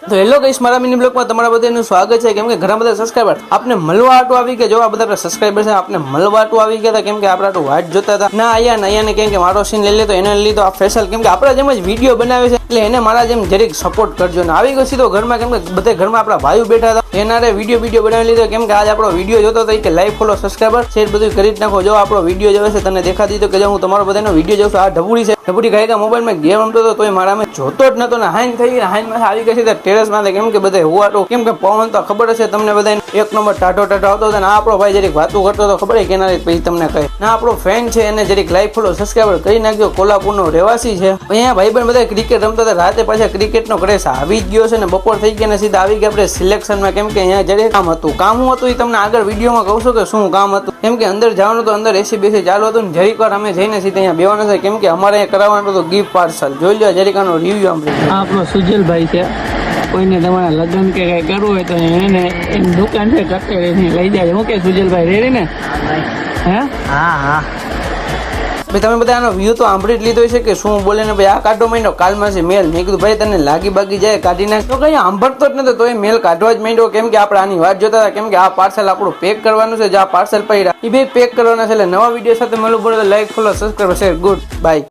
તો hello guys, મારા mini બ્લોગમાં તમારા બધાનું સ્વાગત છે. કેમ કે ઘણા બધા સબસ્ક્રાઈબર આપને મળવા આટું આવી ગયા. જો આ બધા સબસ્ક્રાઈબર છે આપને મળવા આટું આવી ગયા હતા. કેમ કે આપણે આટું વાટ જોતા હતા ના આયા ને કેમ કે મારો સીન લઈ લેતો એને લીધો આ ફેશલ. કેમ કે આપણા જેમ જ વિડીયો બનાવે છે એટલે એને મારા જેમ જરીક સપોર્ટ કરજો. ને આવી ગયો સીધો ઘરમાં. કેમ કે બધા ઘરમાં આપણા ભાઈઓ બેઠા હતા એનારે વિડીયો બનાવી લીધો. કેમ કે આજ આપણો વિડીયો જોતો હતો કે લાઈક ફોલો સબસ્ક્રાઈબર શેર બધું કરી જ નાખો. જો આપણો વિડીયો જોવે છે તને દેખાડી દીધો કે જો હું તમારો બધાનો વિડીયો જોઉં છું. આ ઢબુડી છે, ઢબુડી ગાયકા મોબાઈલમાં ગેમ રમતો હતો તોય મારામાં જોતો જ નતો ને હાઈન થઈ ગઈ. હાઈન માં આવી ગઈ છે ટેરેસ માં. કેમ કે બધા હુવાટો કેમ કે પવન તો ખબર હશે તમને બધાને એક નંબર ટાઢો આવતો હતો. ને આપણો ભાઈ જરીક વાતું કરતો હતો ખબર કે ના પછી તમને કહે ના આપણો ફેન છે એને જરીક લાઈક ફોલો સબસ્ક્રાઈબર કરી નાખજો. કોલ્હાપુરનો રહેવાસી છે. અહીંયા ભાઈ પણ બધા ક્રિકેટ રમતા હતા. રાતે પાછા ક્રિકેટનો ક્રેઝ આવી જ ગયો છે ને બપોર થઈ ગયા ને સીધા આવી ગયા આપણે સિલેક્શનમાં. કેમ કે અહીંયા જરીક કામ હતું. કામ શું હતું એ તમને આગળ વિડીયોમાં કહું છું કે શું કામ હતું. કેમ કે અંદર જવાનું તો અંદર એસી બેસી ચાલુ હતું ને જરીક વાર અમે જઈને સીધા અહીંયા બેવાનું છે. કેમ કે અમારે અહીંયા કરાવવાનું હતું ગિફ્ટ પાર્સલ. જોઈ લો જરીકાનો રિવ્યુ આપણે. આપણો સુજલભાઈ છે. કોઈને તમારા લગ્ન કે કઈ કરવું હોય તો એને એની દુકાન છે કટલેરીની લઈ જાય. હું કે સુજલભાઈ રેડી ને? હે હા ભાઈ તમે બધા આનો વ્યૂ તો સાંભળી જ લીધો છે કે શું બોલે ને ભાઈ આ કાઢો માંડ્યો કાલમાં છે મેલ. મેં કીધું ભાઈ તને લાગી બાગી જાય કાઢી નાખ. તો કઈ સાંભળતો જ નતો તો એ મેલ કાઢવા જ માંડ્યો. કેમ કે આપણે આની વાત જોતા હતા. કેમ કે આ પાર્સલ આપણું પેક કરવાનું છે. જે આ પાર્સલ પડ્યા એ બે પેક કરવાના છે. એટલે નવા વિડીયો સાથે મળવું પડે તો like follow subscribe share. Good bye.